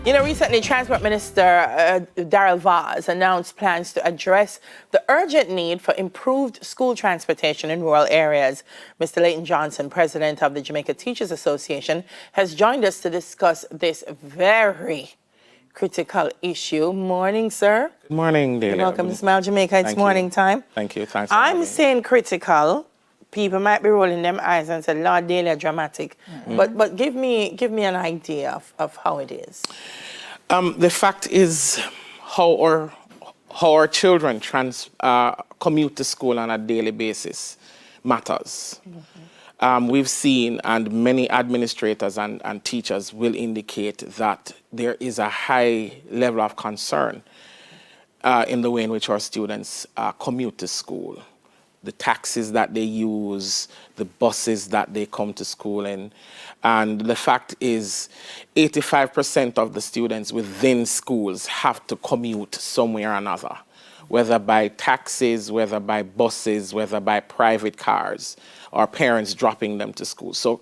You know, recently, Transport Minister Darrell Vaz announced plans to address the urgent need for improved school transportation in rural areas. Mr. Leighton Johnson, president of the Jamaica Teachers Association, has joined us to discuss this very critical issue. Morning, sir. Good morning, Daily. Welcome to Smile Jamaica. It's morning time. Thank you. Thanks. I'm saying critical. People might be rolling them eyes and say, Lord, Daily dramatic. But give me an idea of how it is. The fact is how our children commute to school on a daily basis matters. We've seen, and many administrators and teachers will indicate that there is a high level of concern in the way in which our students commute to school. The taxis that they use, the buses that they come to school in. And the fact is 85% of the students within schools have to commute somewhere or another, whether by taxis, whether by buses, whether by private cars, or parents dropping them to school. So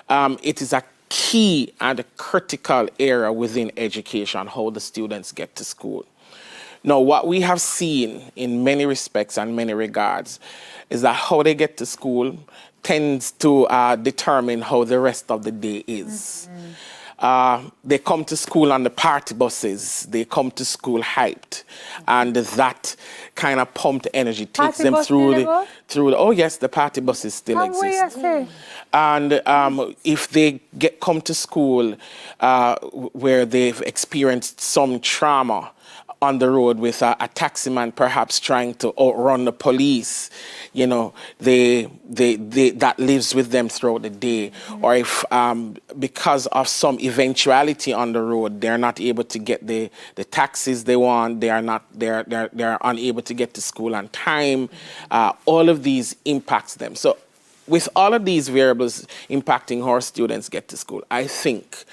it is a key and a critical area within education, how the students get to school. Now, what we have seen in many respects and many regards is that how they get to school tends to determine how the rest of the day is. They come to school on the party buses. They come to school hyped. And that kind of pumped energy takes them through the, oh yes, the party buses still exist. And if they come to school where they've experienced some trauma on the road with a taximan perhaps trying to outrun the police, you know, that lives with them throughout the day. Or if because of some eventuality on the road, they're not able to get the taxis they want, they're unable to get to school on time. All of these impacts them. So with all of these variables impacting how our students get to school, I think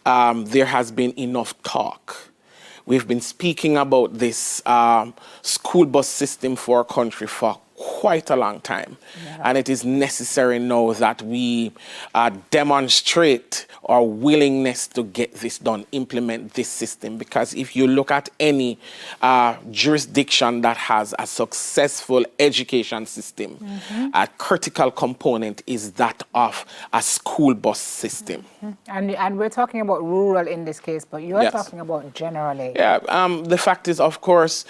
there has been enough talk. We've been speaking about this school bus system for our country for quite a long time. And it is necessary now that we demonstrate our willingness to get this done, implement this system. Because if you look at any jurisdiction that has a successful education system, a critical component is that of a school bus system. And we're talking about rural in this case, but you're talking about generally. Yeah, the fact is, of course,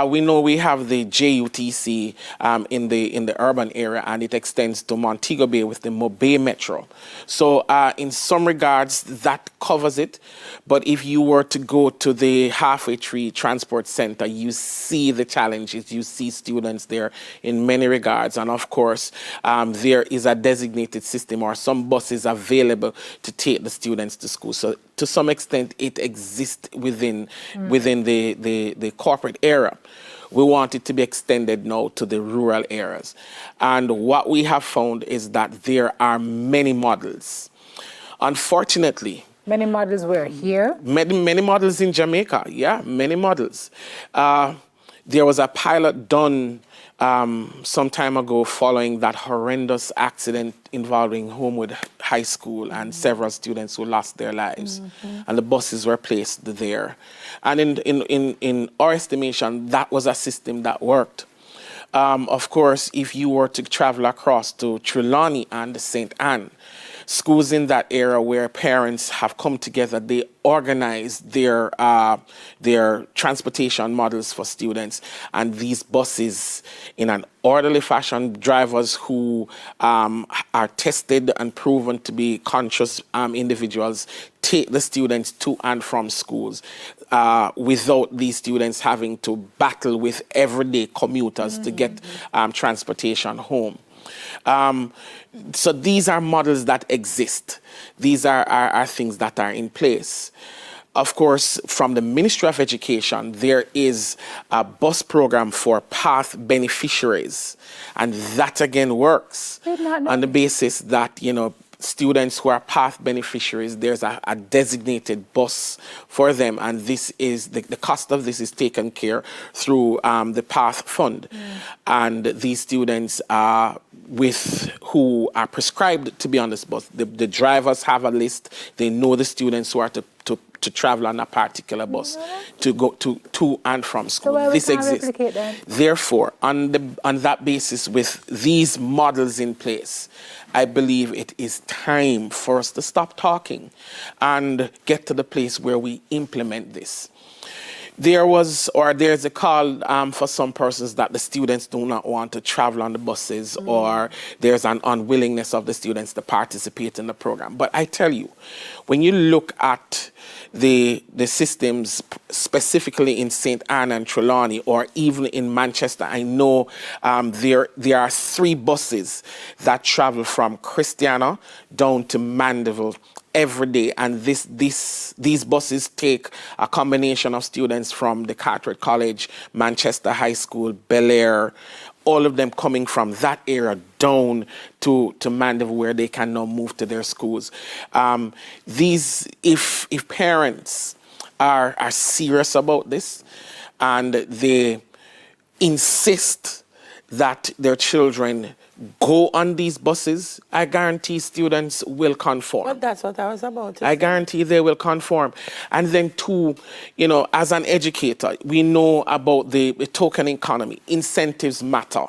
we know we have the JUTC in the urban area, and it extends to Montego Bay with the Mobay Metro. So in some regards, that covers it. But if you were to go to the Halfway Tree Transport Center, you see the challenges. You see students there in many regards. And of course, there is a designated system or some buses available to take the students to school. So to some extent, it exists within the corporate area. We want it to be extended now to the rural areas. And what we have found is that there are many models. Unfortunately, many models were here? Many models in Jamaica, yeah, many models. There was a pilot done some time ago following that horrendous accident involving Homewood High School and several students who lost their lives. And the buses were placed there. And in our estimation, that was a system that worked. Of course, if you were to travel across to Trelawney and St. Anne, schools in that area where parents have come together, they organize their transportation models for students, and these buses, in an orderly fashion, drivers who are tested and proven to be conscious individuals, take the students to and from schools without these students having to battle with everyday commuters to get transportation home. So these are models that exist. These are things that are in place. Of course, from the Ministry of Education, there is a bus program for path beneficiaries. And that again works on the basis that, you know, students who are path beneficiaries, there's a designated bus for them, and this is the cost of this is taken care through the path fund. And these students who are prescribed to be on this bus, the drivers have a list. They know the students who are to to travel on a particular bus to go to and from school. So this we can't exists. replicate that? Therefore, on that basis, with these models in place, I believe it is time for us to stop talking and get to the place where we implement this. There's a call for some persons that the students do not want to travel on the buses, or there's an unwillingness of the students to participate in the program. But I tell you, when you look at the systems specifically in St. Anne and Trelawney, or even in Manchester, I know there are 3 buses that travel from Christiana down to Mandeville every day, and these buses take a combination of students from the Carteret College, Manchester High School, Bel Air, all of them coming from that area down to Mandeville, where they can now move to their schools. If parents are serious about this and they insist that their children go on these buses, I guarantee students will conform. But that's what I was about to say. I guarantee they will conform. And then 2, as an educator, we know about the token economy. Incentives matter.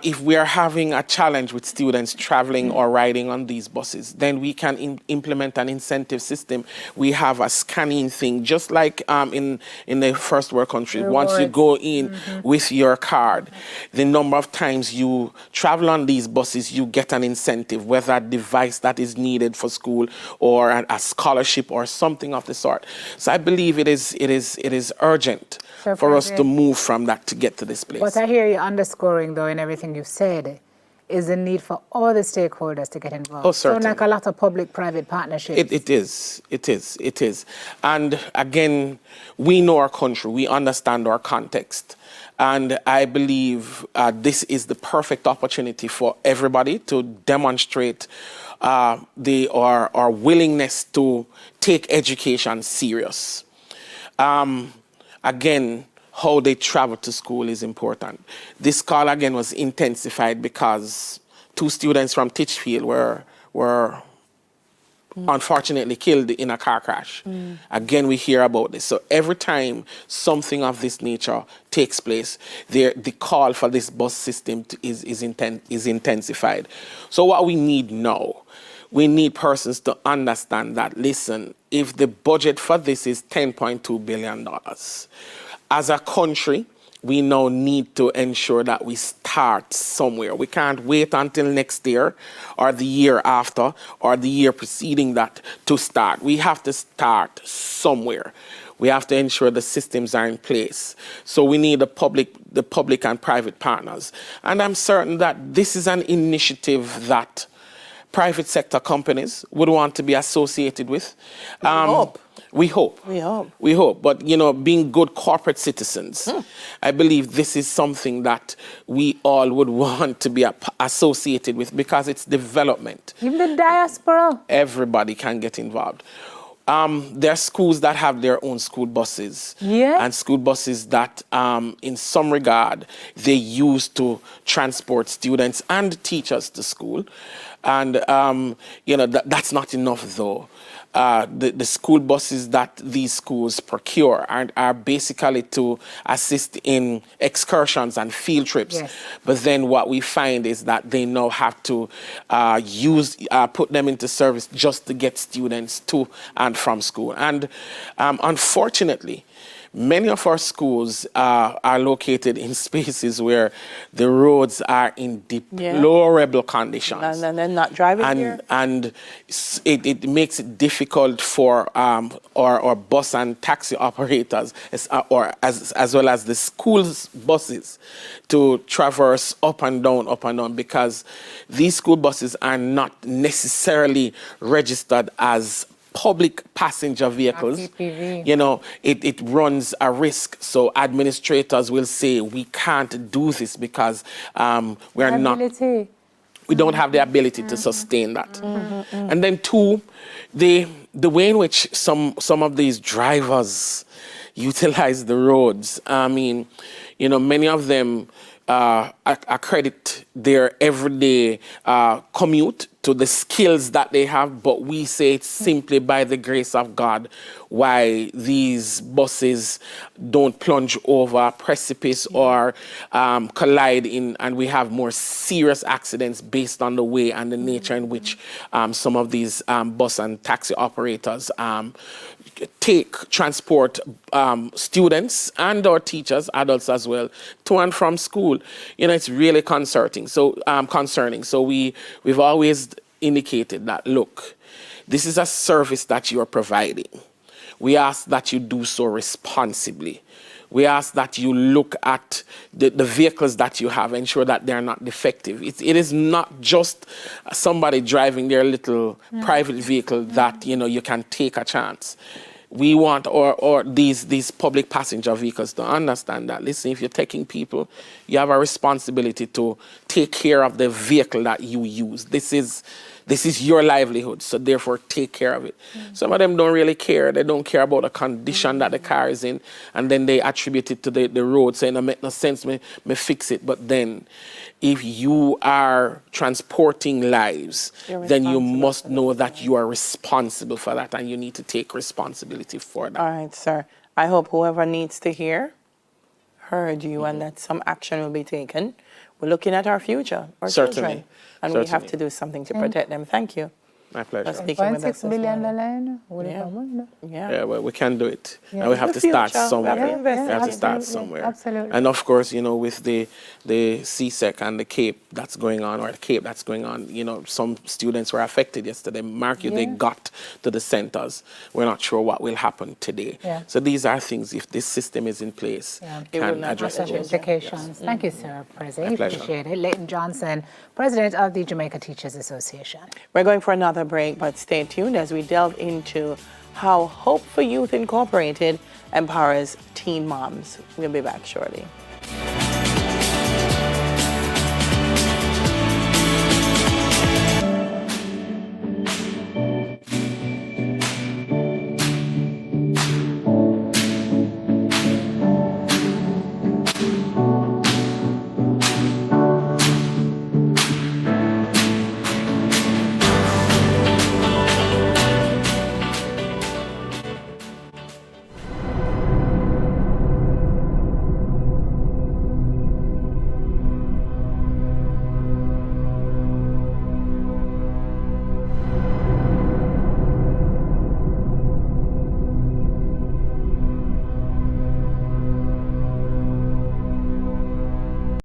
If we are having a challenge with students traveling or riding on these buses, then we can implement an incentive system. We have a scanning thing, just like in the first world country. Rewards. Once you go in with your card, the number of times you travel on these buses, you get an incentive, whether a device that is needed for school or a scholarship or something of the sort. So I believe it is urgent for us to move from that to get to this place. What I hear you underscoring, though, in everything you've said, is the need for all the stakeholders to get involved. Oh, certainly. So like a lot of public-private partnerships. It is. And again, we know our country, we understand our context. And I believe this is the perfect opportunity for everybody to demonstrate our willingness to take education serious. Again, how they travel to school is important. This call again was intensified because 2 students from Titchfield were unfortunately killed in a car crash. Again, we hear about this. So every time something of this nature takes place, the call for this bus system is intensified. So what we need now, we need persons to understand that, listen, if the budget for this is $10.2 billion, as a country, we now need to ensure that we start somewhere. We can't wait until next year or the year after or the year preceding that to start. We have to start somewhere. We have to ensure the systems are in place. So we need the public and private partners. And I'm certain that this is an initiative that private sector companies would want to be associated with. We hope. But, being good corporate citizens, I believe this is something that we all would want to be associated with because it's development. Even the diaspora. Everybody can get involved. There are schools that have their own school buses. Yeah. And school buses that, in some regard, they use to transport students and teachers to school. And, that's not enough, though. The school buses that these schools procure are basically to assist in excursions and field trips. Yes. But then what we find is that they now have to put them into service just to get students to and from school. And unfortunately, many of our schools are located in spaces where the roads are in deplorable conditions. And they're not driving here. And it makes it difficult for our bus and taxi operators, as well as the school's buses, to traverse up and down, because these school buses are not necessarily registered as public passenger vehicles. PPV. It runs a risk. So administrators will say, we can't do this because we don't have the ability to sustain that. And then 2, the way in which some of these drivers utilize the roads. I mean, many of them accredit their everyday commute to the skills that they have, but we say it's simply by the grace of God why these buses don't plunge over a precipice or collide in, and we have more serious accidents based on the way and the nature in which some of these bus and taxi operators transport students and or teachers, adults as well, to and from school. You know, it's really concerning. So we've always indicated that, look, this is a service that you are providing. We ask that you do so responsibly. We ask that you look at the vehicles that you have, ensure that they're not defective. It is not just somebody driving their little private vehicle that, you know, you can take a chance. We want or these public passenger vehicles to understand that, listen, if you're taking people, you have a responsibility to take care of the vehicle that you use. This is your livelihood, so therefore take care of it. Some of them don't really care. They don't care about the condition that the car is in, and then they attribute it to the road, saying, it make no sense, me fix it. But then, if you are transporting lives, then you must know that you are responsible for that, and you need to take responsibility for that. All right, sir. I hope whoever needs to hear heard you and that some action will be taken. We're looking at our future, our children, and we have to do something to protect them. Thank you. My pleasure. For speaking with us 1.6 this billion morning. line. Yeah, well, we can do it. Yeah. And we have The to start future. somewhere. We have to invest We have to in it. start somewhere. Absolutely. And of course, you know, with the CSEC and the CAPE that's going on, or the CAPE that's going on, you know, some students were affected yesterday. Mark you, they got to the centers. We're not sure what will happen today. Yeah. So these are things, if this system is in place, It will can not address have it. Implications. Thank you, sir, President. My pleasure. Appreciate it. Leighton Johnson, President of the Jamaica Teachers Association. We're going for another break, but stay tuned as we delve into how Hope for Youth Incorporated empowers teen moms. We'll be back shortly.